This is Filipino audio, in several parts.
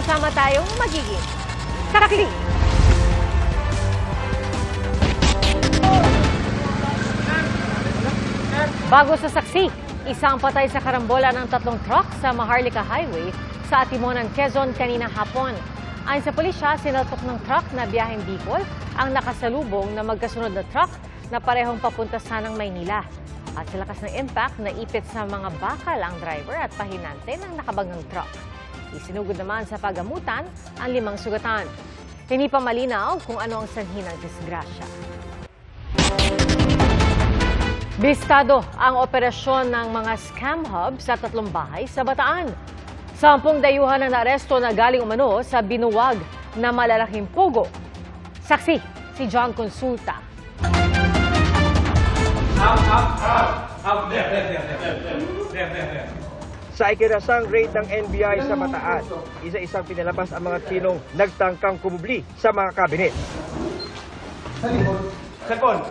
sama-sama tayong magiging saksi. Bago sa saksi, isang patay sa karambola ng 3 truck sa Maharlika Highway sa Atimonan, Quezon kanina hapon. Ayon sa pulisya, sinalpok ng truck na biyaheng Bicol ang nakasalubong na magkasunod na truck na parehong papunta sanang Maynila. At sa lakas ng impact, naipit sa mga bakal ang driver at pahinante ng nakabagang truck. Isinugod naman sa pagamutan ang 5 sugatan. Hindi pa malinaw kung ano ang sanhi ng disgrasya. Bistado ang operasyon ng mga scam hub sa 3 bahay sa Bataan. 10 dayuhan ang naaresto na galing umano sa binuwag na malalaking pugo. Saksi, si John Consulta. Sa ikinasang raid ng NBI sa Bataan, isa-isang pinalabas ang mga Chinong nagtangkang kumubli sa mga kabinet. Cellphone.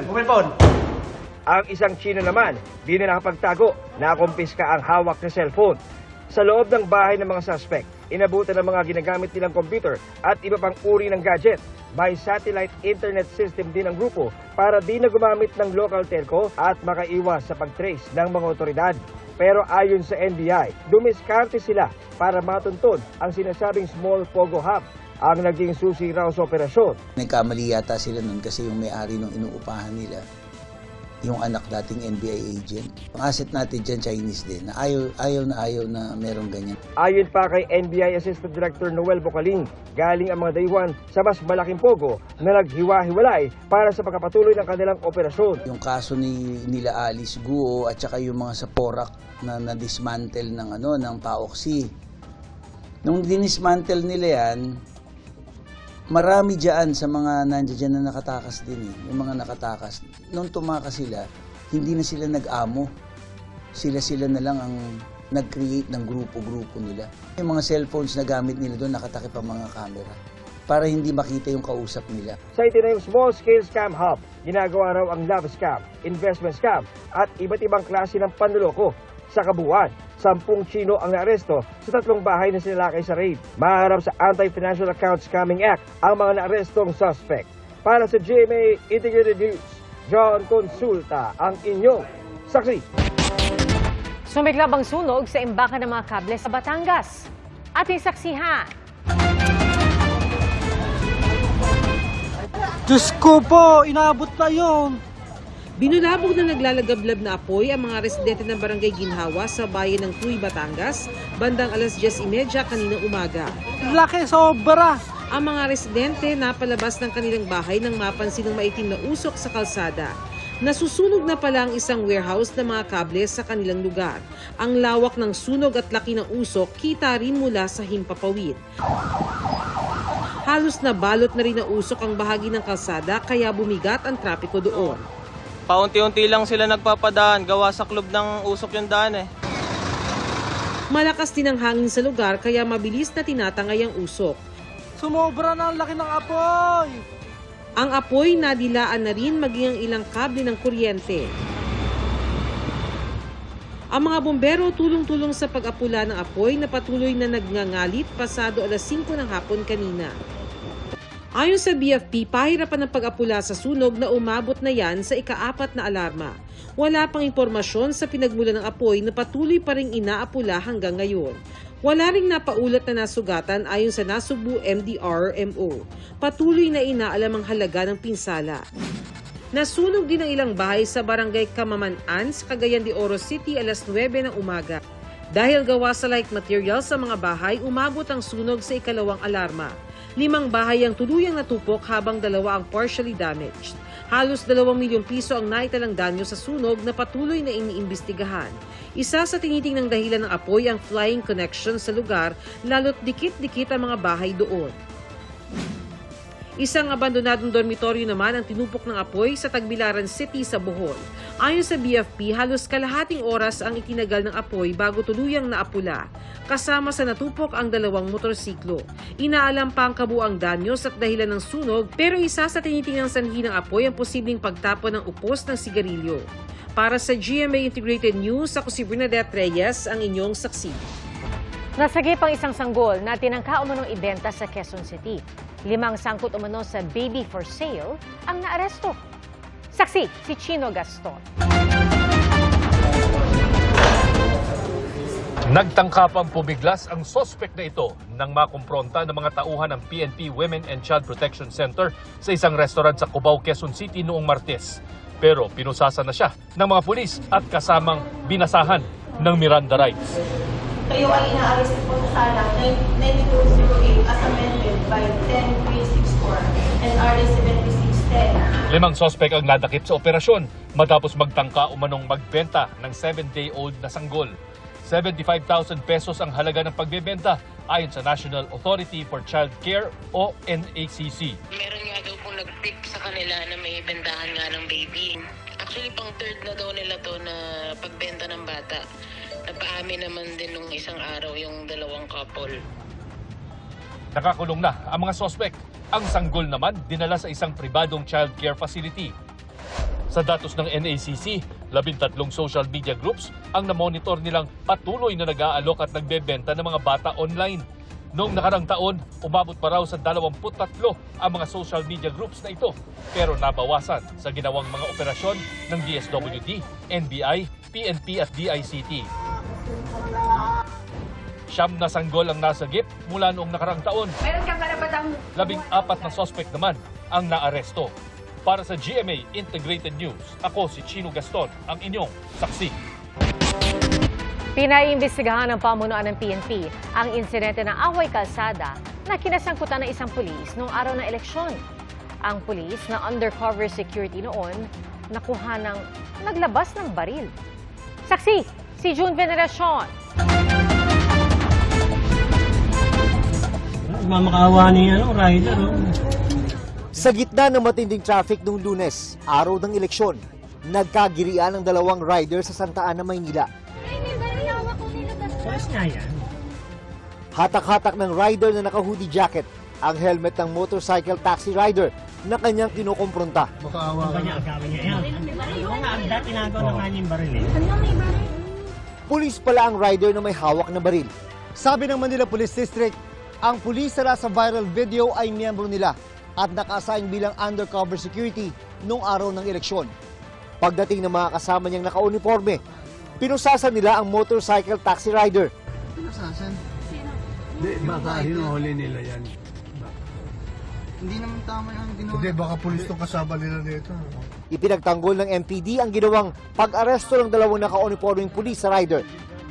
Mobile phone. Ang isang Chino naman, di na nakapagtago, nakumpiska ang hawak na cellphone. Sa loob ng bahay ng mga suspect, inabutan ng mga ginagamit nilang computer at iba pang uri ng gadget. May satellite internet system din ang grupo para di na gumamit ng local telco at makaiwas sa pag-trace ng mga otoridad. Pero ayon sa NBI, dumiskarte sila para matuntun ang sinasabing small pogo hub ang naging susi raw sa operasyon. Nagkamali yata sila nun kasi yung may-ari ng inuupahan nila, yung anak dating NBI agent. Ang asset natin dyan, Chinese din, na ayaw na merong ganyan. Ayon pa kay NBI Assistant Director Noel Bocaling, galing ang mga dayuhan sa mas malaking pogo na naghiwa-hiwalay para sa pagpapatuloy ng kanilang operasyon. Yung kaso nila Alice Guo at saka yung mga sa Porac na na-dismantle ng Paoxy. Nung dinismantle nila yan, marami dyan sa mga nandiyan na nakatakas din yung mga nakatakas. Nung tumakas sila, hindi na sila nag-amo. Sila na lang ang nag-create ng grupo-grupo nila. Yung mga cellphones na gamit nila doon, nakatakip ang mga camera para hindi makita yung kausap nila. Sa itinayong small-scale scam hub, ginagawa raw ang love scam, investment scam at iba't ibang klase ng panloloko. Sa kabuuan, 10 Chino ang naaresto sa 3 bahay na sinalakay sa raid. Maharap sa Anti-Financial Account Scamming Act ang mga naarestong suspect. Para sa GMA Integrated News, John Consulta ang inyong saksi. Sumiklab ang sunog sa imbakan ng mga kable sa Batangas. Ating saksihan. Diyos ko po, inaabot na yun. Binulabog na naglalagablab na apoy ang mga residente ng Barangay Ginhawa sa bayan ng Tuy, Batangas, bandang alas 10:30 kaninang umaga. Laki sobra. Ang mga residente napalabas ng kanilang bahay nang mapansin ng maitim na usok sa kalsada. Nasusunog na pala ang isang warehouse ng mga kable sa kanilang lugar. Ang lawak ng sunog at laki ng usok kita rin mula sa himpapawid. Halos nabalot na rin ng usok ang bahagi ng kalsada kaya bumigat ang trapiko doon. Paunti-unti lang sila nagpapadaan, gawa sa club ng usok yung daan Malakas din ang hangin sa lugar kaya mabilis na tinatangay ang usok. Sumobra na ang laki ng apoy. Ang apoy nadilaan na rin maging ang ilang kable ng kuryente. Ang mga bombero tulong-tulong sa pag-apula ng apoy na patuloy na nagngangalit pasado alas 5 ng hapon kanina. Ayon sa BFP, pahirapan ng pag-apula sa sunog na umabot na yan sa ika-4 na alarma. Wala pang impormasyon sa pinagmula ng apoy na patuloy pa ring inaapula hanggang ngayon. Wala ring napaulat na nasugatan ayon sa Nasugbu MDR-MO. Patuloy na inaalam ang halaga ng pinsala. Nasunog din ang ilang bahay sa Barangay Kamaman-an sa Cagayan de Oro City alas 9 ng umaga. Dahil gawa sa like material sa mga bahay, umabot ang sunog sa ikalawang alarma. 5 bahay ang tuluyang natupok habang 2 ang partially damaged. Halos 2 milyong piso ang naitalang danyo sa sunog na patuloy na iniimbestigahan. Isa sa tinitingnang dahilan ng apoy ang flying connection sa lugar, lalo't dikit-dikit ang mga bahay doon. Isang abandonadong dormitoryo naman ang tinupok ng apoy sa Tagbilaran City sa Bohol. Ayon sa BFP, halos kalahating oras ang itinagal ng apoy bago tuluyang naapula. Kasama sa natupok ang 2 motorsiklo. Inaalam pa ang kabuang danyos at dahilan ng sunog, pero isa sa tinitingang sanhi ng apoy ang posibleng pagtapon ng upos ng sigarilyo. Para sa GMA Integrated News, ako si Bernadette Reyes, ang inyong saksi. Nasagip ang isang sanggol na tinangka umanong ibenta sa Quezon City. 5 sangkot umano sa baby for sale ang naaresto. Saksi, si Chino Gaston. Nagtangka pang pumiglas ang sospek na ito nang makumpronta ng mga tauhan ng PNP Women and Child Protection Center sa isang restaurant sa Cubao, Quezon City noong Martes. Pero pinusasa na siya ng mga pulis at kasamang binasahan ng Miranda rights. Kayo ay ina-arrest po sa salang 9208 as amended by 10364 and RS 7610. 5 sospek ang nadakip sa operasyon matapos magtangka umanong magbenta ng 7-day-old na sanggol. 75,000 pesos ang halaga ng pagbebenta ayon sa National Authority for Child Care o NACC. Meron nga daw pong nag-pick sa kanila na may bentahan nga ng baby. Actually, pang third na daw nila to na pagbenta ng bata. Napaamin naman din nung isang araw yung dalawang couple. Nakakulong na ang mga sospek. Ang sanggol naman dinala sa isang pribadong child care facility. Sa datos ng NACC, 13 social media groups ang namonitor nilang patuloy na nag-aalok at nagbebenta ng mga bata online. Noong nakarang taon, umabot pa raw sa 23 ang mga social media groups na ito. Pero nabawasan sa ginawang mga operasyon ng DSWD, NBI, PNP at DICT. 9 na sanggol ang nasagip mula noong nakarang taon. 14 na sospek naman ang naaresto. Para sa GMA Integrated News, ako si Chino Gaston, ang inyong saksi. Pinaiimbestigahan ng pamunuan ng PNP ang insidente ng away kalsada na kinasangkutan ng isang pulis noong araw ng eleksyon. Ang pulis na undercover security noon nakuha ng naglabas ng baril. Saksi, si June Veneracion. Mamakaawa niya, rider, Sa gitna ng matinding traffic noong Lunes, araw ng eleksyon, nagkagirian ang 2 rider sa Santa Ana, Maynila. Hatak-hatak ng rider na naka-hoodie jacket ang helmet ng motorcycle taxi rider na kanyang kinukumpronta. Pulis pala ang rider na may hawak na baril. Sabi ng Manila Police District, ang pulis na nasa viral video ay miyembro nila at naka-assign bilang undercover security noong araw ng eleksyon. Pagdating ng mga kasama niyang naka-uniforme, pinusasan nila ang motorcycle taxi rider. Pinusasan? Sino? Baka hinuhuli nila yan. Hindi naman tama yung ginawa. Hindi, baka pulis itong kasama nila nito. Ipinagtanggol ng MPD ang ginawang pag-aresto ng 2 naka-uniforming pulis sa rider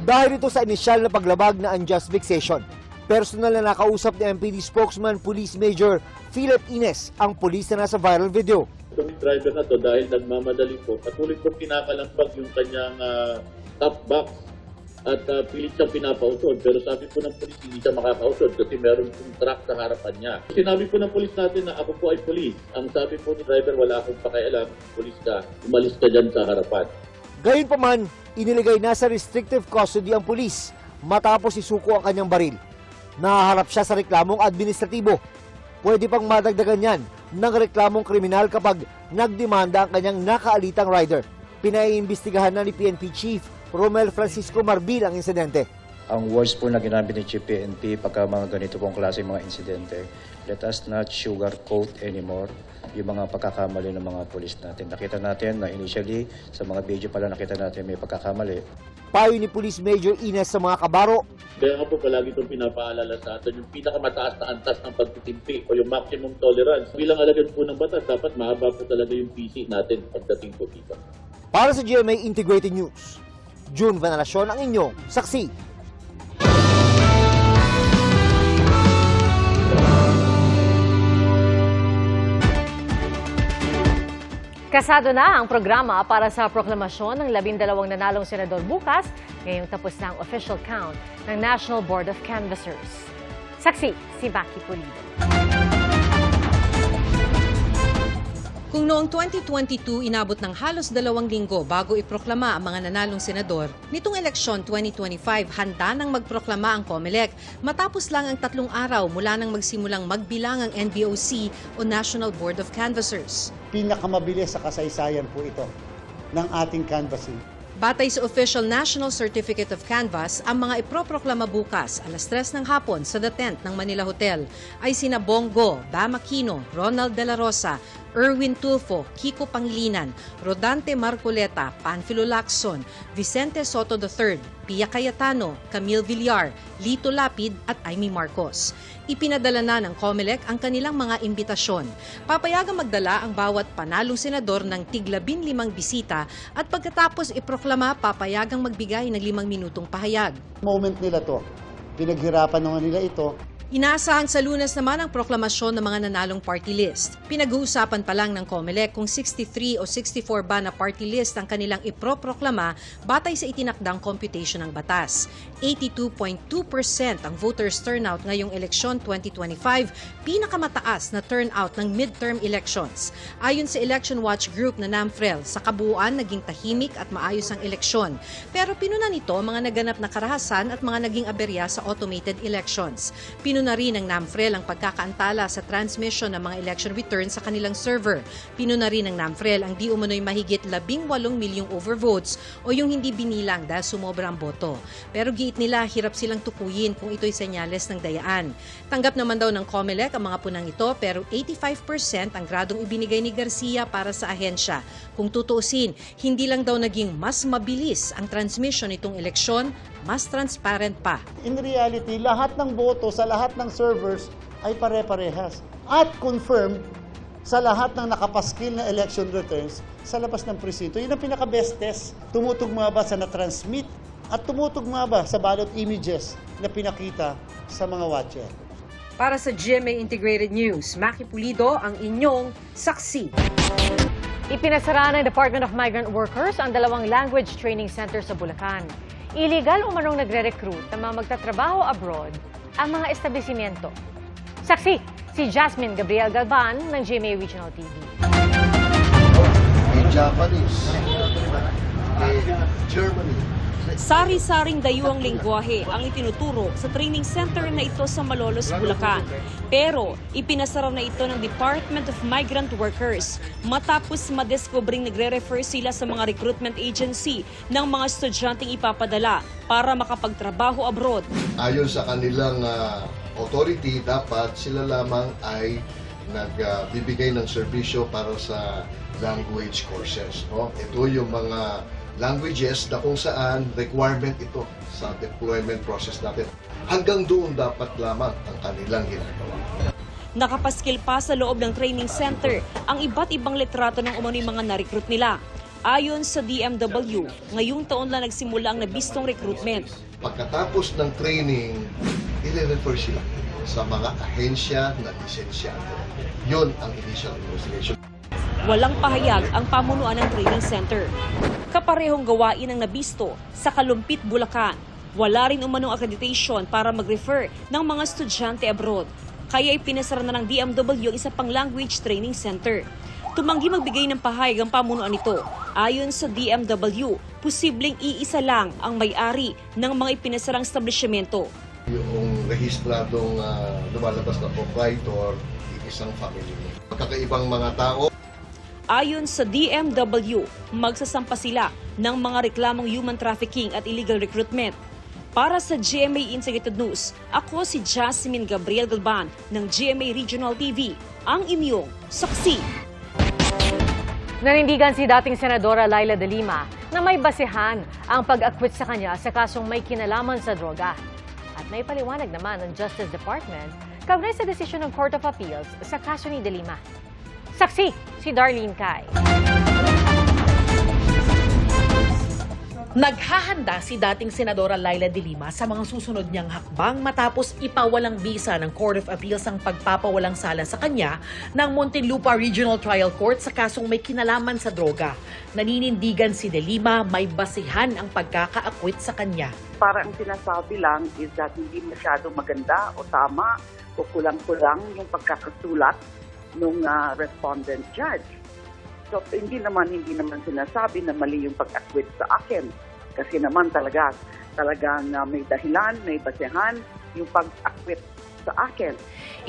dahil ito sa inisyal na paglabag na unjust vexation. Personal na nakausap ni MPD spokesman Police Major Philip Ines ang pulis na nasa viral video. Itong driver na to dahil nagmamadali po, patuloy po pinakalampag yung kanyang top box at pilit siyang pinapausod. Pero sabi po ng pulis, hindi siya makakausod kasi meron pong truck sa harapan niya. Sinabi po ng pulis natin na ako po ay pulis. Ang sabi po ni driver, wala akong pakialam, pulis ka, umalis ka dyan sa harapan. Gayunpaman, iniligay na sa restrictive custody ang pulis matapos isuko ang kanyang baril. Nahaharap siya sa reklamong administratibo. Pwede pang madagdagan yan ng reklamong kriminal kapag nagdemanda ang kanyang nakaalitang rider. Pinaiimbestigahan na ni PNP Chief Romel Francisco Marbil ang insidente. Ang words po na ginamit ni Chief PNP pagka mga ganito pong klase mga insidente, let us not sugarcoat anymore yung mga pagkakamali ng mga pulis natin. Nakita natin na initially sa mga video pala nakita natin may pagkakamali. Payo ni Police Major Ines sa mga kabaro. Kaya nga po palagi itong pinapaalala sa atin yung pinakamataas na antas ng pagtitimpi o yung maximum tolerance. Bilang alagad po ng batas, dapat mahaba po talaga yung PC natin pagdating po dito. Para sa GMA Integrated News, June Veneracion ang inyong saksi. Kasado na ang programa para sa proklamasyon ng 12 nanalong senador bukas, ngayong tapos na ang official count ng National Board of Canvassers. Saksi, si Maki Pulido. Kung noong 2022 inabot ng halos 2 linggo bago iproklama ang mga nanalong senador, nitong eleksyon 2025 handa nang magproklama ang COMELEC matapos lang ang 3 araw mula nang magsimulang magbilang ang NBOC o National Board of Canvassers. Pinakamabilis sa kasaysayan po ito ng ating canvassing. Batay sa official National Certificate of Canvass, ang mga iproproklama bukas alas 3 ng hapon sa The Tent ng Manila Hotel ay sina Bongo, Bam Aquino, Ronald De La Rosa, Erwin Tulfo, Kiko Pangilinan, Rodante Marcoleta, Panfilo Lacson, Vicente Soto III, Pia Cayetano, Camille Villar, Lito Lapid at Amy Marcos. Ipinadala na ng COMELEC ang kanilang mga imbitasyon. Papayagang magdala ang bawat panalong senador ng tig-15 bisita at pagkatapos iproklama, papayagang magbigay ng 5 minutong pahayag. Moment nila to. Pinaghirapan naman nila ito. Inaasahan sa Lunes naman ang proklamasyon ng mga nanalong party list. Pinag-uusapan pa lang ng COMELEC kung 63 o 64 ba na party list ang kanilang iproproklama batay sa itinakdang computation ng batas. 82.2% ang voters turnout ngayong eleksyon 2025, pinakamataas na turnout ng midterm elections. Ayon sa Election Watch Group na NAMFREL, sa kabuuan naging tahimik at maayos ang eleksyon. Pero pinuna nito mga naganap na karahasan at mga naging aberya sa automated elections. Pinuna rin ng NAMFREL ang pagkakaantala sa transmission ng mga election returns sa kanilang server. Pinuna rin ng NAMFREL ang di umano'y mahigit 18 milyong overvotes o yung hindi binilang dahil sumobra ang boto. Pero giit nila, hirap silang tukuyin kung ito'y senyales ng dayaan. Tanggap naman daw ng COMELEC ang mga punang ito pero 85% ang gradong ibinigay ni Garcia para sa ahensya. Kung tutuusin, hindi lang daw naging mas mabilis ang transmission nitong eleksyon, mas transparent pa. In reality, lahat ng boto sa lahat ng servers ay pare-parehas. At confirmed sa lahat ng nakapaskil na election returns sa labas ng presinto. Yun ang pinaka-best test. Tumutugma ba sa na-transmit at tumutugma ba sa ballot images na pinakita sa mga watcher. Para sa GMA Integrated News, Maki Pulido ang inyong saksi. Ipinasara ng Department of Migrant Workers ang 2 language training center sa Bulacan. Illegal umanong nagre-recruit ng mga magtatrabaho abroad ang mga establishmento. Saksi, si Jasmine Gabriel Galban ng GMA Regional TV. Japanese, Germany. Sari-saring dayuhang lengguwahe ang itinuturo sa training center na ito sa Malolos, Bulacan. Pero ipinasara na ito ng Department of Migrant Workers matapos madeskobring nagre-refer sila sa mga recruitment agency ng mga estudyanteng ipapadala para makapagtrabaho abroad. Ayon sa kanilang authority, dapat sila lamang ay nagbibigay ng serbisyo para sa language courses. No? Ito yung mga languages na kung saan requirement ito sa deployment process natin. Hanggang doon dapat lamang ang kanilang ginagawa. Nakapaskil pa sa loob ng training center ang iba't ibang litrato ng umano'y mga na-recruit nila. Ayon sa DMW, ngayong taon lang nagsimula ang nabistong recruitment. Pagkatapos ng training, i-refer sila sa mga ahensya na lisensyado. Yun ang initial investigation. Walang pahayag ang pamunuan ng training center. Kaparehong gawain ang nabisto sa Kalumpit, Bulacan. Wala rin umanong accreditation para mag-refer ng mga estudyante abroad. Kaya ipinasara na ng DMW ang isa pang language training center. Tumanggi magbigay ng pahayag ang pamunuan nito. Ayon sa DMW, posibleng iisa lang ang may-ari ng mga ipinasarang establishmento. Yung rehistradong lumalabas na proprietor, isang family. Magkakaibang mga tao. Ayon sa DMW, magsasampa sila ng mga reklamong human trafficking at illegal recruitment. Para sa GMA Integrated News, ako si Jasmine Gabriel Galban ng GMA Regional TV, ang inyong saksi. Nanindigan si dating Senadora Laila De Lima na may basehan ang pag-acquit sa kanya sa kasong may kinalaman sa droga. At may paliwanag naman ng Justice Department kaugnay sa desisyon ng Court of Appeals sa kaso ni De Lima. Saksi, si Darlene Kai. Naghahanda si dating Senadora Laila De Lima sa mga susunod niyang hakbang matapos ipawalang bisa ng Court of Appeals ang pagpapawalang sala sa kanya ng Muntinlupa Regional Trial Court sa kasong may kinalaman sa droga. Naninindigan si De Lima may basihan ang pagkaka-acquit sa kanya. Parang sinasabi lang is that hindi masyadong maganda o tama o kulang-kulang yung pagkakasulat nung respondent judge. So hindi naman sinasabi na mali yung pag-acquit sa akin. Kasi naman talagang may dahilan, may basehan yung pag-acquit sa akin.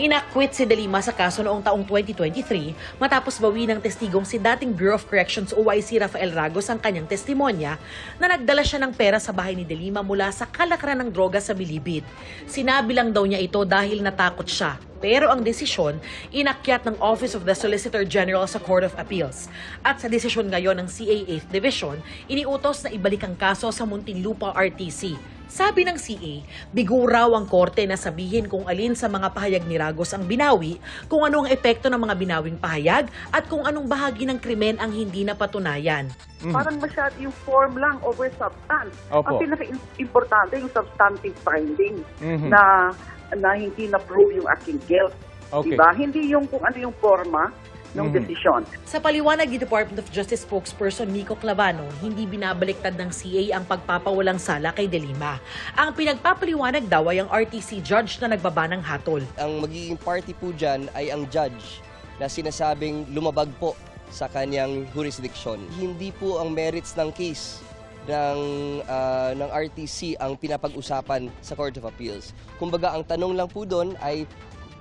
Inakwit si De Lima sa kaso noong taong 2023 matapos bawi ng testigong si dating Bureau of Corrections OIC Rafael Ragos ang kanyang testimonya na nagdala siya ng pera sa bahay ni De Lima mula sa kalakaran ng droga sa Bilibid. Sinabi lang daw niya ito dahil natakot siya. Pero ang desisyon, inakyat ng Office of the Solicitor General sa Court of Appeals. At sa desisyon ngayon ng CA 8th Division, iniutos na ibalik ang kaso sa Muntinlupa RTC. Sabi ng CA, bigo raw ang korte na sabihin kung alin sa mga pahayag ni Ragos ang binawi, kung ano ang epekto ng mga binawing pahayag, at kung anong bahagi ng krimen ang hindi napatunayan. Parang masyado yung form lang over substance. Opo. Ang pinaka-importante yung substantive finding na hindi na-prove yung aking guilt. Okay. Diba? Hindi yung kung ano yung forma ng desisyon. Sa paliwanag ni Department of Justice spokesperson Miko Clavano, hindi binabaliktad ng CA ang pagpapawalang sala kay De Lima. Ang pinagpapaliwanag daw ay ang RTC judge na nagbaba ng hatol. Ang magiging party po dyan ay ang judge na sinasabing lumabag po sa kanyang jurisdiction. Hindi po ang merits ng case ng RTC ang pinapag-usapan sa Court of Appeals. Kumbaga, ang tanong lang po doon ay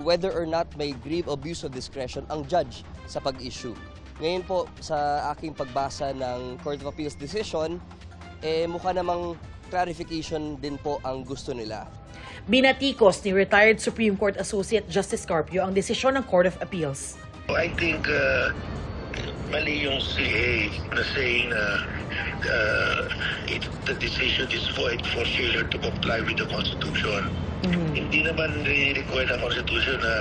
whether or not may grave abuse of discretion ang judge sa pag-issue. Ngayon po, sa aking pagbasa ng Court of Appeals decision, mukha namang clarification din po ang gusto nila. Binatikos ni retired Supreme Court Associate Justice Carpio ang desisyon ng Court of Appeals. I think mali yung CA na saying na the decision is void for failure to comply with the Constitution. Hindi naman require ng Constitution na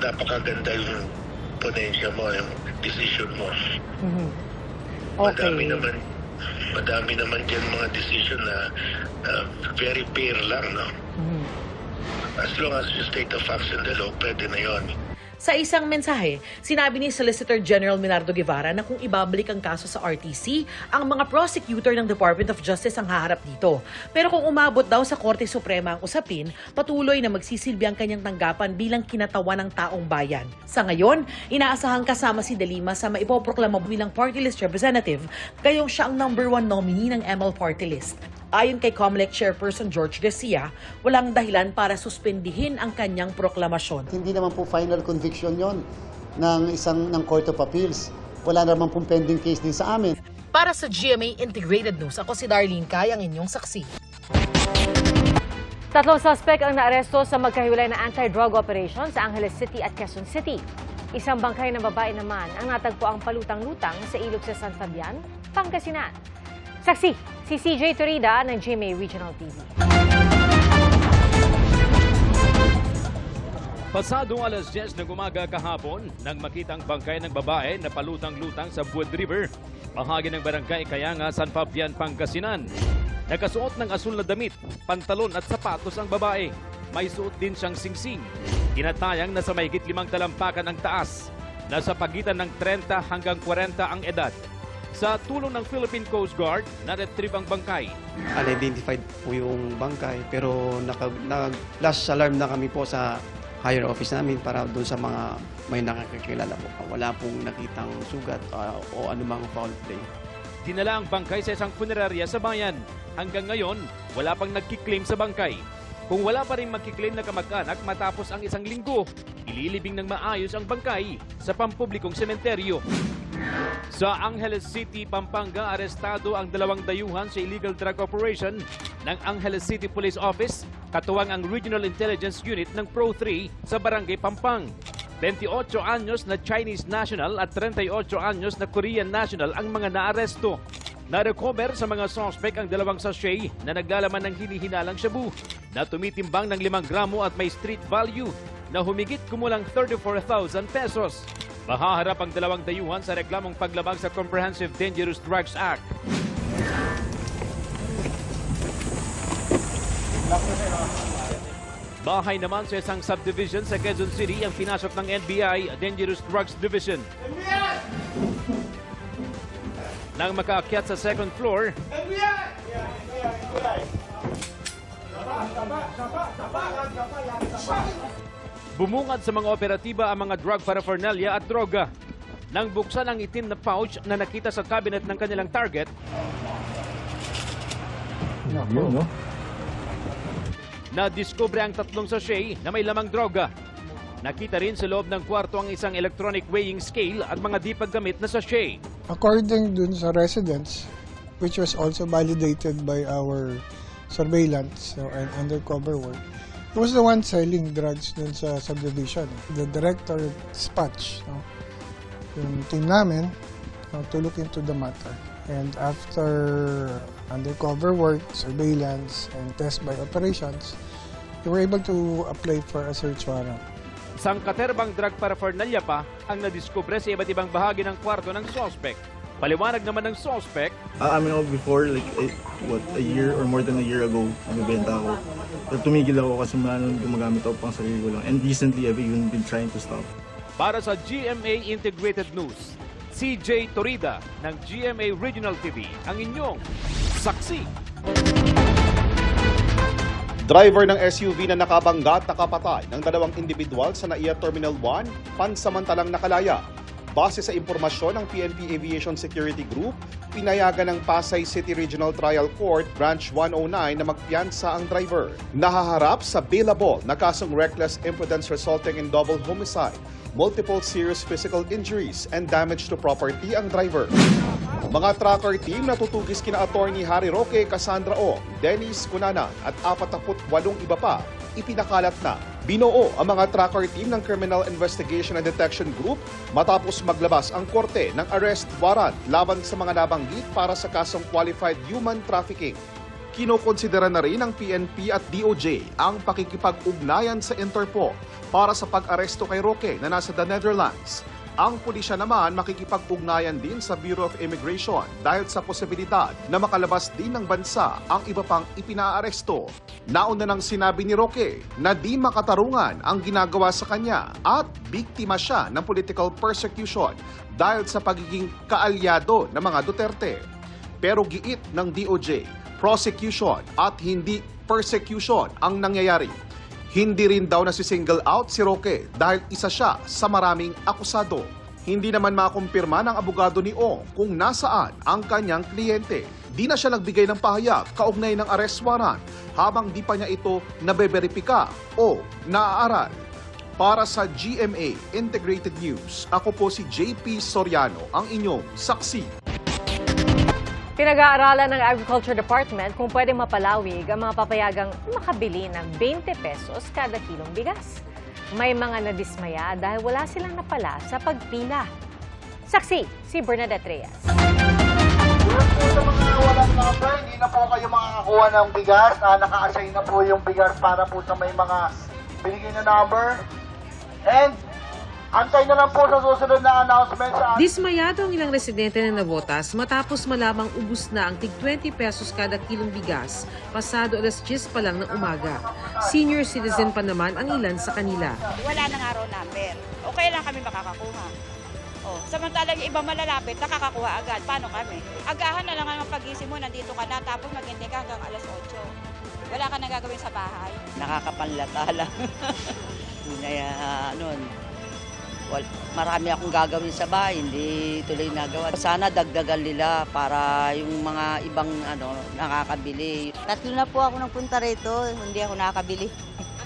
napakaganda yung ponensya mo, yung decision mo. Okay. Madami naman dyan mga decision na very fair lang, no? As long as you state the facts and the law, pwede na yun. Sa isang mensahe, sinabi ni Solicitor General Minardo Guevara na kung ibabalik ang kaso sa RTC, ang mga prosecutor ng Department of Justice ang haharap dito. Pero kung umabot daw sa Korte Suprema ang usapin, patuloy na magsisilbi ang kanyang tanggapan bilang kinatawan ng taong bayan. Sa ngayon, inaasahang kasama si De Lima sa maipoproklama bilang party list representative, gayong siya ang #1 nominee ng ML party list. Ayon kay COMELEC Chairperson George Garcia, walang dahilan para suspendihin ang kanyang proklamasyon. Hindi naman po final conviction yon ng Court of Appeals. Wala naman pong pending case din sa amin. Para sa GMA Integrated News, ako si Darlene Kai, ang inyong saksi. 3 suspect ang naaresto sa magkahiwalay na anti-drug operation sa Angeles City at Quezon City. Isang bangkay ng babae naman ang natagpo ang palutang-lutang sa ilog sa San Fabian, Pangasinan. Saksi, si CJ Torida ng GMA Regional TV. Pasadong alas 10 ng umaga kahapon nang makita ang bangkay ng babae na palutang-lutang sa Buod River, bahagi ng barangay Kayanga, San Fabian, Pangasinan. Nakasuot ng asul na damit, pantalon at sapatos ang babae. May suot din siyang singsing. Tinatayang nasa mahigit 5 talampakan ang taas. Nasa pagitan ng 30 hanggang 40 ang edad. Sa tulong ng Philippine Coast Guard, na-retrieve ang bangkay. Unidentified po yung bangkay pero nag-flash alarm na kami po sa higher office namin para doon sa mga may nakakakilala po. Wala pong nakitang sugat o anumang foul play. Dinala ang bangkay sa isang punerarya sa bayan. Hanggang ngayon, wala pang nagkiklaim sa bangkay. Kung wala pa rin magkiklaim na kamag-anak matapos ang 1 linggo, ililibing ng maayos ang bangkay sa pampublikong sementeryo. Sa Angeles City, Pampanga, arestado ang 2 dayuhan sa illegal drug operation ng Angeles City Police Office, katuwang ang Regional Intelligence Unit ng Pro-3 sa Barangay Pampang. 28 anyos na Chinese national at 38 anyos na Korean national ang mga naaresto. Na-recover sa mga suspect ang 2 sachet na naglalaman ng hinihinalang shabu na tumitimbang ng 5 gramo at may street value na humigit kumulang 34,000 pesos. Mahaharap ang 2 dayuhan sa reklamong paglabag sa Comprehensive Dangerous Drugs Act. Bahay naman sa isang subdivision sa Quezon City ang pinasok ng NBI Dangerous Drugs Division. Nang makaakyat sa 2nd floor, bumungad sa mga operatiba ang mga drug paraphernalia at droga. Nang buksan ang itim na pouch na nakita sa cabinet ng kanilang target, Nadiskubre ang 3 sachet na may lamang droga. Nakita rin sa loob ng kwarto ang isang electronic weighing scale at mga di paggamit na sachet. According dun sa residents, which was also validated by our surveillance and undercover work, he was the one selling drugs dun sa subdivision. The director dispatched yung team namin to look into the matter. And after undercover work, surveillance, and test by operations, we were able to apply for a search warrant. Sangkaterbang drug paraphernalia pa ang nadiskubre sa iba't ibang bahagi ng kwarto ng suspect. Paliwanag naman ng suspect, before, a year or more than a year ago, nagbibenta ako. Pero tumigil ako kasi gumagamit ako pang sarili ko lang. And recently, I've even been trying to stop. para sa GMA Integrated News, CJ Torida ng GMA Regional TV, ang inyong saksi. Driver ng SUV na nakabangga at nakapatay ng 2 individual sa NAIA Terminal 1, pansamantalang nakalaya. Base sa impormasyon ng PNP Aviation Security Group, pinayagan ng Pasay City Regional Trial Court Branch 109 na magpiyansa ang driver. Nahaharap sa bailable na kasong reckless imprudence resulting in double homicide, multiple serious physical injuries, and damage to property ang driver. Mga tracker team na tutugis kina Attorney Harry Roque, Cassandra Ong, Dennis Cunanan at 48 iba pa, ipinakalat na. Binuo ang mga tracker team ng Criminal Investigation and Detection Group matapos maglabas ang korte ng arrest warrant laban sa mga nabanggit para sa kasong qualified human trafficking. Kinokonsidera na rin ng PNP at DOJ ang pakikipag-ugnayan sa Interpol para sa pag-aresto kay Roque na nasa the Netherlands. Ang pulisya naman makikipag-ugnayan din sa Bureau of Immigration dahil sa posibilidad na makalabas din ng bansa ang iba pang ipinaaresto. Nauna nang sinabi ni Roque na di makatarungan ang ginagawa sa kanya at biktima siya ng political persecution dahil sa pagiging kaalyado ng mga Duterte. Pero giit ng DOJ, prosecution at hindi persecution ang nangyayari. Hindi rin daw nasi-single out si Roque dahil isa siya sa maraming akusado. Hindi naman makumpirma ng abogado ni Ong kung nasaan ang kanyang kliyente. Di na siya nagbigay ng pahayag kaugnay ng arrest warrant habang di pa niya ito nabeberipika o naaaral. Para sa GMA Integrated News, ako po si JP Soriano, ang inyong saksi. Pinag-aaralan ng Agriculture Department kung pwedeng mapalawig ang mga papayagang makabili ng 20 pesos kada kilong bigas. May mga nadismaya dahil wala silang napala sa pagpila. Saksi, si Bernadette Reyes. Po sa mga walang number, hindi na po kayo makakakuha ng bigas. Naka-assign na po yung bigas para po sa may mga binigay na number. And antay na lang po sa susunod na announcement sa... Dismayado ang ilang residente na navotas matapos malamang ubus na ang tig 20 pesos kada kilong bigas pasado alas 10 pa lang ng umaga. Senior citizen pa naman ang ilan sa kanila. Wala nang araw number. Okay lang kami makakakuha. Samantalang yung iba malalapit, nakakakuha agad. Paano kami? Agahan na lang ang pag-isip mo, nandito ka na, tapos maghintay ka hanggang alas 8. Wala ka na gagawin sa bahay. Nakakapanlata lang. Marami akong gagawin sa bahay, hindi tuloy nagawa. Sana dagdagan nila para yung mga ibang nakakabili. Tatlo na po ako nagpunta rito, hindi ako nakakabili.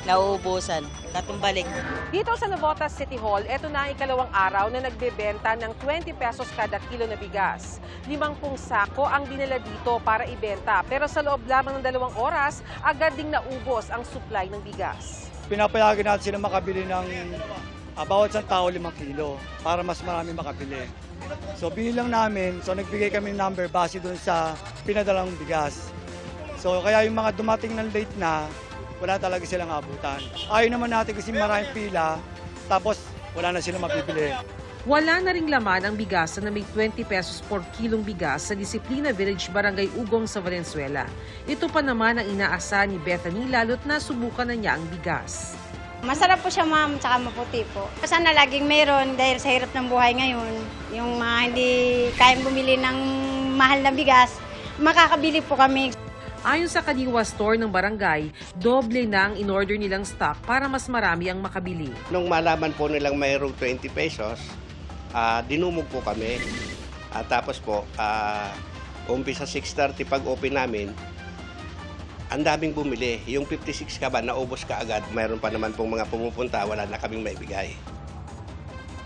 Nauubusan, katumbalik. Dito sa Navotas City Hall, eto na ang ikalawang araw na nagbebenta ng 20 pesos kada kilo na bigas. 50 sako ang dinala dito para ibenta, pero sa loob lamang ng 2 oras, agad ding naubos ang supply ng bigas. Pinapayagan natin sila makabili ng bawat isang tao 5 kilo para mas marami makabili. So binilang namin, nagbigay kami ng number base doon sa pinadalang bigas. So kaya yung mga dumating ng late na, wala talaga silang abutan. Ayaw naman natin kasi maraming pila, tapos wala na silang mabibili. Wala na ring laman ang bigas na may 20 pesos per kilong bigas sa Disiplina Village, Barangay Ugong sa Valenzuela. Ito pa naman ang inaasahan ni Bethany lalo't nasubukan na niya ang bigas. Masarap po siya, ma'am, tsaka maputi po. Sana laging meron dahil sa hirap ng buhay ngayon, yung mga hindi kayang bumili ng mahal na bigas, makakabili po kami. Ayon sa Kadiwa Store ng barangay, doble na ang in-order nilang stock para mas marami ang makabili. Nung malaman po nilang mayroong 20 pesos, dinumog po kami. Tapos po, umpisa 6:30 pag open namin, ang daming bumili. Yung 56 ka ba, naubos ka agad. Mayroon pa naman pong mga pumupunta, wala na kaming maibigay.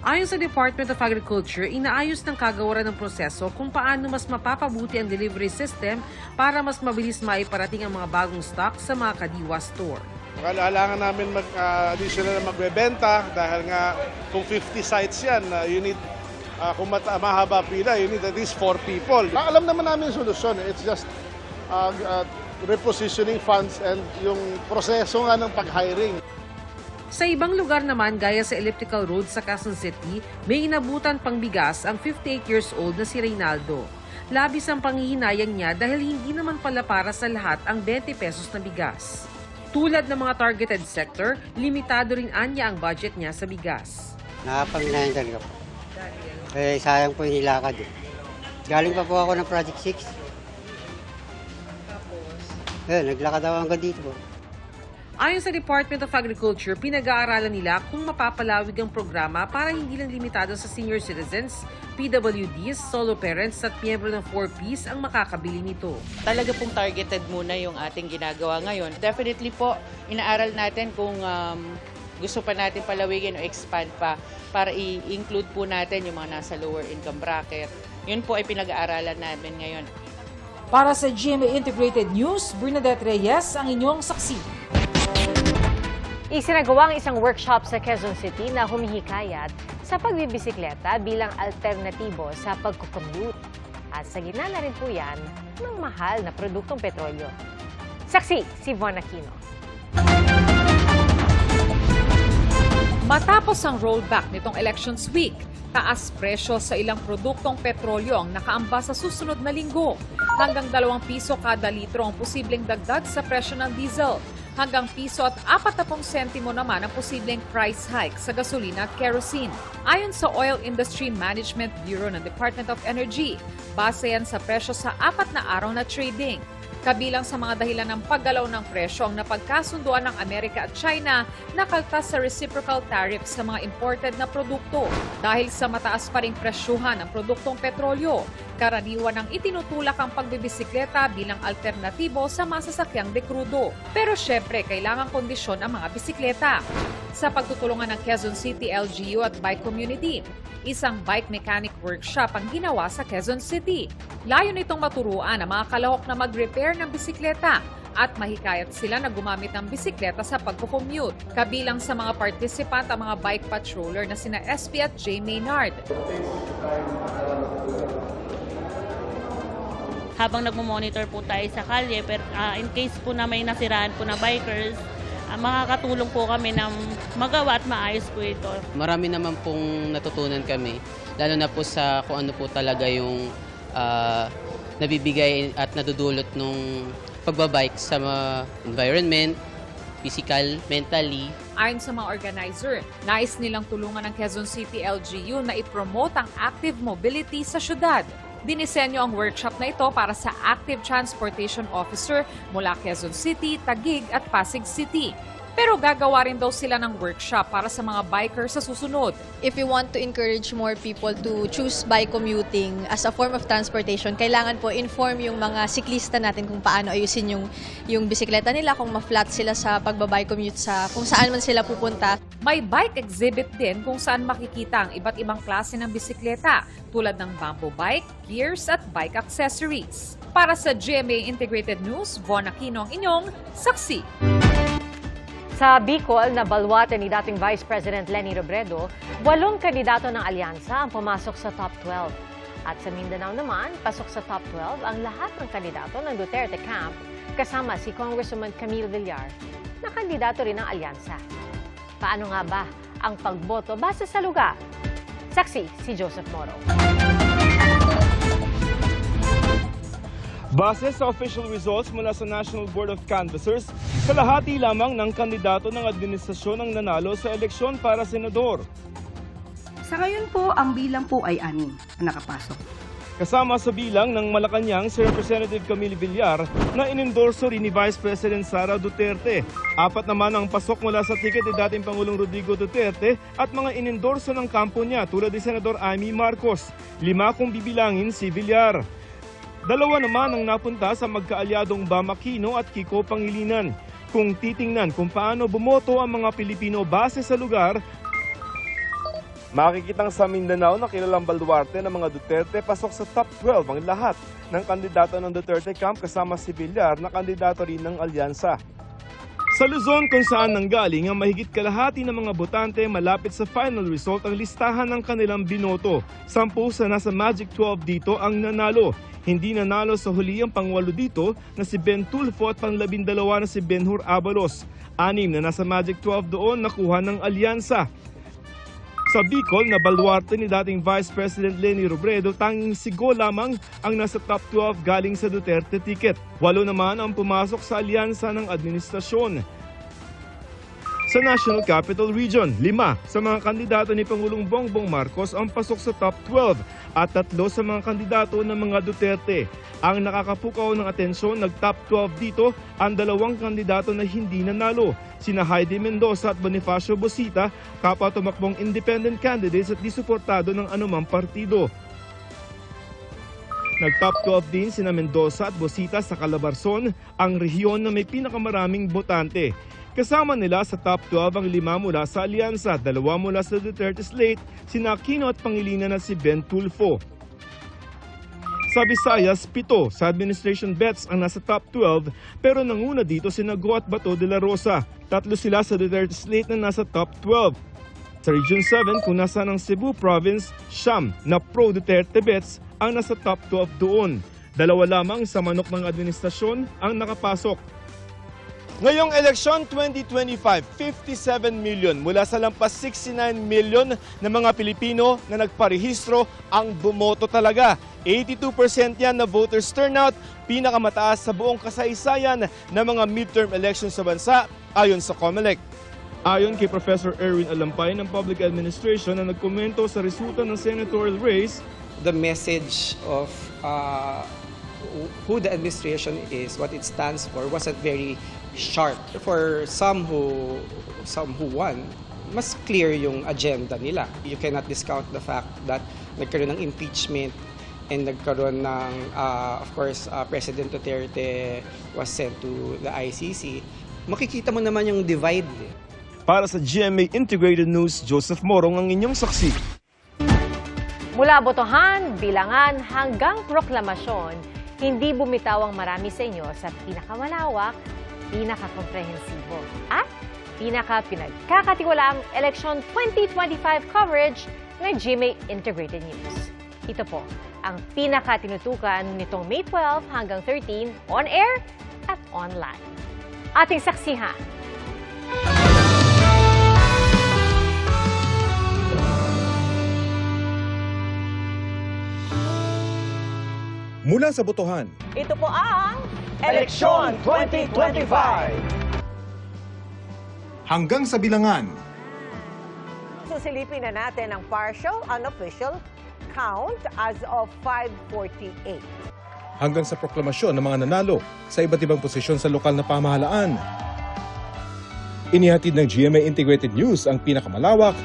Ayon sa Department of Agriculture, inaayos ng kagawaran ng proseso kung paano mas mapapabuti ang delivery system para mas mabilis maiparating ang mga bagong stock sa mga Kadiwa store. Kailangan namin additional na magbebenta dahil nga kung 50 sites yan, you need, kung mahaba pila, you need at least 4 people. Alam naman namin yung solusyon. It's just repositioning funds and yung proseso nga ng pag-hiring. Sa ibang lugar naman, gaya sa Elliptical Road sa Quezon City, may inabutan pang bigas ang 58 years old na si Reynaldo. Labis ang panghihinayang niya dahil hindi naman pala para sa lahat ang 20 pesos na bigas. Tulad ng mga targeted sector, limitado rin anya ang budget niya sa bigas. Nakapanginayan talaga po. Eh, sayang po yung nilakad eh. Galing pa po ako ng Project 6. Naglakad ako hanggang dito po. Ayon sa Department of Agriculture, pinag-aaralan nila kung mapapalawig ang programa para hindi lang limitado sa senior citizens, PWDs, solo parents at miyembro ng 4Ps ang makakabili nito. Talaga pong targeted muna yung ating ginagawa ngayon. Definitely po, inaaral natin kung gusto pa natin palawigin o expand pa para i-include po natin yung mga nasa lower income bracket. Yun po ay pinag-aaralan namin ngayon. Para sa GMA Integrated News, Bernadette Reyes ang inyong saksi. Isinagawa ang isang workshop sa Quezon City na humihikayat sa pagbibisikleta bilang alternatibo sa pagkukommute. At sa gitna na rin po yan ng mahal na produktong petrolyo. Saksi, si Von Aquino. Matapos ang rollback nitong Elections Week, taas presyo sa ilang produktong petrolyo ang nakaamba sa susunod na linggo. Hanggang 2 piso kada litro ang posibleng dagdag sa presyo ng diesel. Hanggang piso at 40 sentimo naman ang posibleng price hike sa gasolina at kerosene. Ayon sa Oil Industry Management Bureau ng Department of Energy, base yan sa presyo sa 4 na araw na trading. Kabilang sa mga dahilan ng paggalaw ng presyo ang napagkasunduan ng Amerika at China na kaltas sa reciprocal tariff sa mga imported na produkto. Dahil sa mataas pa ring presyuhan ng produktong petrolyo, karaniwan ang itinutulak ang pagbibisikleta bilang alternatibo sa masasakyang dekrudo. Pero syempre, kailangang kondisyon ang mga bisikleta. Sa pagtutulungan ng Quezon City LGU at Bike Community, isang bike mechanic workshop ang ginawa sa Quezon City. Layo nitong maturuan ang mga kalahok na mag-repair ng bisikleta at mahikayat sila na gumamit ng bisikleta sa pagkukommute. Kabilang sa mga participant ang mga bike patroller na sina SP at J. Maynard. Habang nagmo-monitor po tayo sa kalye, pero in case po na may nasiraan po na bikers, makakatulong po kami na magawa at maayos po ito. Marami naman pong natutunan kami, lalo na po sa kung ano po talaga yung nabibigay at nadudulot ng pagbabike sa mga environment, physical, mentally. Ayon sa mga organizer, nais nilang tulungan ng Quezon City LGU na i-promote ang active mobility sa syudad. Dinisenyo ang workshop na ito para sa Active Transportation Officer mula Quezon City, Taguig at Pasig City. Pero gagawa rin daw sila ng workshop para sa mga biker sa susunod. If we want to encourage more people to choose bike commuting as a form of transportation, kailangan po inform yung mga siklista natin kung paano ayusin yung bisikleta nila, kung ma-flat sila sa pagbabike commute sa kung saan man sila pupunta. May bike exhibit din kung saan makikita ang iba't ibang klase ng bisikleta tulad ng bamboo bike, gears at bike accessories. Para sa GMA Integrated News, Von Aquino ang inyong saksi. Sa Bicol, nabalwate ni dating Vice President Leni Robredo, 8 kandidato ng alyansa ang pumasok sa top 12. At sa Mindanao naman, pasok sa top 12 ang lahat ng kandidato ng Duterte camp, kasama si Congresswoman Camille Villar, na kandidato rin ng alyansa. Paano nga ba ang pagboto base sa lugar? Saksi si Joseph Moro. Base sa official results mula sa National Board of Canvassers, kalahati lamang ng kandidato ng administrasyon ang nanalo sa eleksyon para senador. Sa ngayon po, ang bilang po ay 6 na nakapasok. Kasama sa bilang ng Malacanang si Representative Camille Villar na inendorso rin ni Vice President Sara Duterte. 4 naman ang pasok mula sa ticket ni dating Pangulong Rodrigo Duterte at mga inendorso ng kampo niya tulad ni Senador Amy Marcos. 5 kung bibilangin si Villar. Dalawa naman ang napunta sa magkaalyadong Bam Aquino at Kiko Pangilinan. Kung titingnan kung paano bumoto ang mga Pilipino base sa lugar, makikitang sa Mindanao na kilalang baluarte ng mga Duterte pasok sa top 12 ang lahat ng kandidato ng Duterte camp kasama si Villar na kandidato rin ng alyansa. Sa Luzon kung saan nanggaling ang mahigit kalahati ng mga botante malapit sa final result ang listahan ng kanilang binoto. 10 sa nasa Magic 12 dito ang nanalo. Hindi nanalo sa huli ang pang-8 dito na si Ben Tulfo at pang-12 na si Benhur Abalos. 6 na nasa Magic 12 doon nakuha ng alyansa. Sa Bicol na baluarte ni dating Vice President Leni Robredo, tanging si Go lamang ang nasa top 12 galing sa Duterte ticket. 8 naman ang pumasok sa alyansa ng administrasyon. Sa National Capital Region, 5 sa mga kandidato ni Pangulong Bongbong Marcos ang pasok sa top 12 at 3 sa mga kandidato ng mga Duterte. Ang nakakapukaw ng atensyon nag-top 12 dito ang 2 kandidato na hindi nanalo, sina Heidi Mendoza at Bonifacio Bosita, kapwa tumakbong independent candidates at disuportado ng anumang partido. Nag-top 12 din sina Mendoza at Bosita sa Calabarzon, ang rehiyon na may pinakamaraming botante. Kasama nila sa top 12 ang 5 mula sa alyansa, 2 mula sa Duterte slate, sina Aquino at Pangilinan at si Ben Tulfo. Sa Visayas, 7 sa administration bets ang nasa top 12 pero nanguna dito sina Go at Bato de la Rosa. 3 sila sa Duterte slate na nasa top 12. Sa Region 7 kung nasa ng Cebu Province, 9 na pro-Duterte bets ang nasa top 12 doon. 2 lamang sa manok ng administrasyon ang nakapasok. Ngayong eleksyon 2025, 57 million mula sa lampas 69 million na mga Pilipino na nagparehistro ang bumoto talaga. 82% yan na voters turnout, pinakamataas sa buong kasaysayan ng mga midterm elections sa bansa ayon sa COMELEC. Ayon kay Professor Erwin Alampay ng Public Administration na nagkomento sa resulta ng senatorial race, the message of who the administration is, what it stands for, wasn't very sharp. For some who won, mas clear yung agenda nila. You cannot discount the fact that nagkaroon ng impeachment and nagkaroon ng, of course, President Duterte was sent to the ICC. Makikita mo naman yung divide. Para sa GMA Integrated News, Joseph Morong ang inyong saksi. Mula botohan, bilangan hanggang proklamasyon, hindi bumitaw ang marami sa inyo sa pinakamalawak, pinakakomprehensibo at pinakapinagkakatiwalaang Election 2025 coverage ng GMA Integrated News. Ito po ang pinakatinutukan nitong May 12 hanggang 13 on air at online. Ating saksihan. Mula sa botohan, ito po ang Eleksyon 2025. Hanggang sa bilangan, susilipin na natin ang partial, unofficial count as of 5:48. hanggang sa proklamasyon ng mga nanalo sa iba't ibang posisyon sa lokal na pamahalaan. Inihatid ng GMA Integrated News ang pinakamalawak,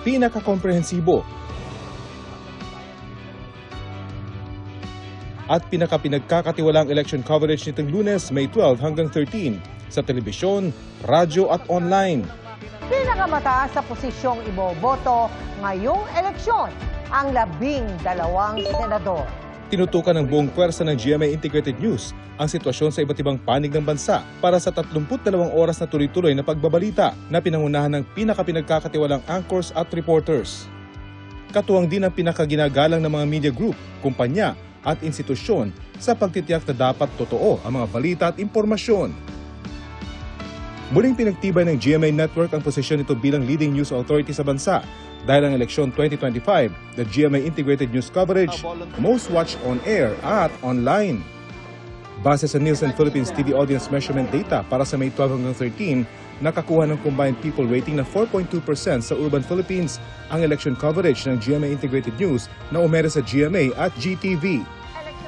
pinakakomprehensibo, at pinakapinagkakatiwalaang election coverage nitong Lunes, May 12 hanggang 13 sa telebisyon, radyo at online. Pinakamataas sa posisyong iboboto ngayong eleksyon ang 12 senador. Tinutukan ng buong pwersa ng GMA Integrated News ang sitwasyon sa iba't ibang panig ng bansa para sa 32 oras na tuloy-tuloy na pagbabalita na pinangunahan ng pinakapinagkakatiwalang anchors at reporters. Katuwang din ang pinakaginagalang ng mga media group, kumpanya at institusyon sa pagtitiyak na dapat totoo ang mga balita at impormasyon. Muling pinagtibay ng GMA Network ang posisyon nito bilang leading news authority sa bansa dahil ang eleksyon 2025, the GMA Integrated News Coverage, most watched on air at online. Base sa Nielsen Philippines TV audience measurement data para sa May 12 hanggang 13, nakakuha ng combined people rating na 4.2% sa urban Philippines ang election coverage ng GMA Integrated News na umere sa GMA at GTV.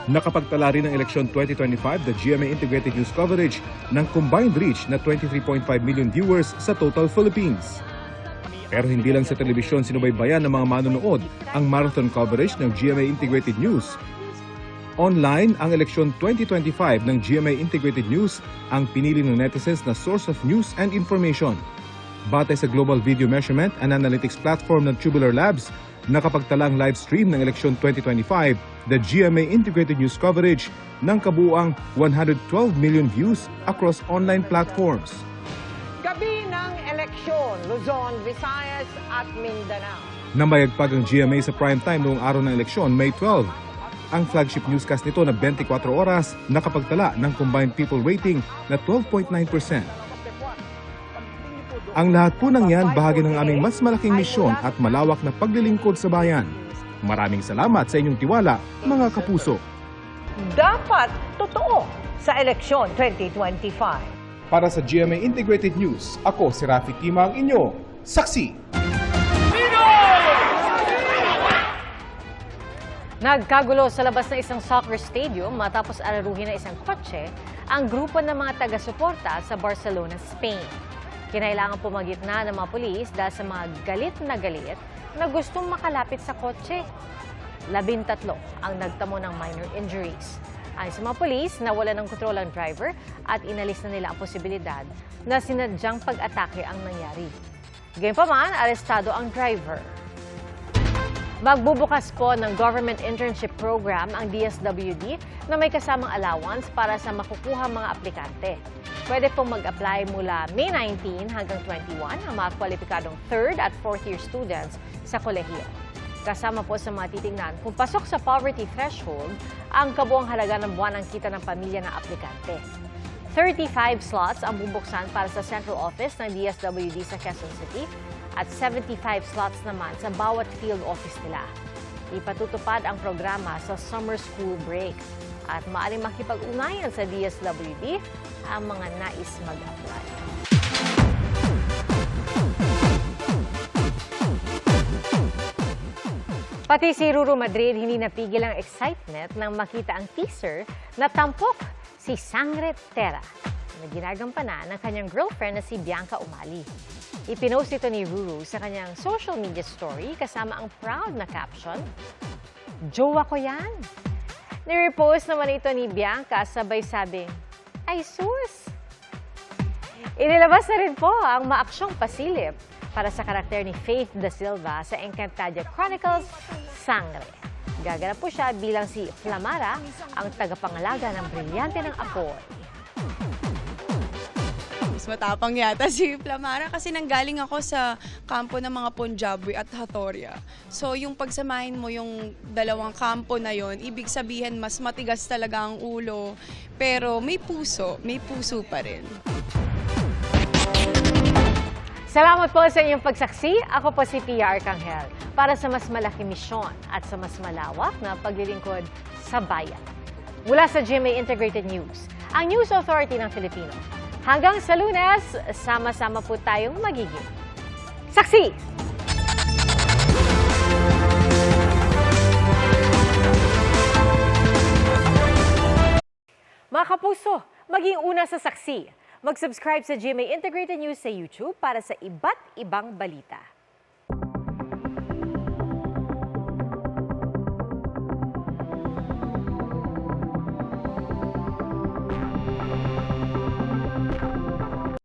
Nakapagtala rin ng eleksyon 2025, the GMA Integrated News Coverage ng combined reach na 23.5 million viewers sa total Philippines. Pero hindi lang sa telebisyon sinubaybayan ng mga manonood ang marathon coverage ng GMA Integrated News. Online, ang eleksyon 2025 ng GMA Integrated News ang pinili ng netizens na source of news and information. Batay sa Global Video Measurement and Analytics Platform ng Tubular Labs, nakapagtala ang live stream ng eleksyon 2025, the GMA Integrated News coverage ng kabuuang 112 million views across online platforms. Gabi ng eleksyon, Luzon, Visayas at Mindanao. Namayagpag ang GMA sa primetime noong araw ng eleksyon, May 12. Ang flagship newscast nito na 24 oras nakapagtala ng combined people rating na 12.9%. Ang lahat po ng yan bahagi ng aming mas malaking misyon at malawak na paglilingkod sa bayan. Maraming salamat sa inyong tiwala, mga kapuso. Dapat totoo sa eleksyon 2025. Para sa GMA Integrated News, ako si Rafi Tima, ang inyo, saksi. Nagkagulo sa labas ng isang soccer stadium matapos araruhin ng isang kotse ang grupo ng mga taga-suporta sa Barcelona, Spain. Kinailangan pumagitna ng mga pulis dahil sa mga galit na gustong makalapit sa kotse. 13 ang nagtamo ng minor injuries. Ayon sa mga pulis, nawala ng kontrol ang driver at inalis na nila ang posibilidad na sinadyang pag-atake ang nangyari. Gayunpaman, arestado ang driver. Magbubukas po ng government internship program ang DSWD na may kasamang allowance para sa makukuha mga aplikante. Pwede pong mag-apply mula May 19 hanggang 21 ang mga kwalipikadong 3rd at 4th year students sa kolehiyo. Kasama po sa mga titingnan kung pasok sa poverty threshold ang kabuang halaga ng buwanang kita ng pamilya ng aplikante. 35 slots ang bubuksan para sa central office ng DSWD sa Quezon City at 75 slots naman sa bawat field office nila. Ipatutupad ang programa sa summer school break at maaaring makipag-ugnayan sa DSWD ang mga nais mag-apply. Pati si Ruru Madrid hindi napigil ang excitement nang makita ang teaser na tampok si Sangre Terra na ginagampanan ng kanyang girlfriend na si Bianca Umali. Ipinost ito ni Ruru sa kanyang social media story kasama ang proud na caption, "Jowa ko yan!" Nirepost naman ito ni Bianca sabay sabing, "Ay sus!" Inilabas na rin po ang maaksyong pasilip para sa karakter ni Faith Da Silva sa Encantadia Chronicles, Sangre. Gaganap po siya bilang si Flamara, ang tagapangalaga ng brilyante ng apoy. Mas matapang yata si Flamara kasi nanggaling ako sa kampo ng mga Punjabi at Hatoria. So yung pagsamahin mo yung dalawang kampo na yon, ibig sabihin mas matigas talaga ang ulo, pero may puso pa rin. Salamat po sa inyong pagsaksi. Ako po si Pia Arcangel para sa mas malaking misyon at sa mas malawak na paglilingkod sa bayan. Mula sa GMA Integrated News, ang News Authority ng Filipino. Hanggang sa Lunes, sama-sama po tayong magiging saksi! Mga kapuso, maging una sa saksi. Mag-subscribe sa GMA Integrated News sa YouTube para sa iba't ibang balita.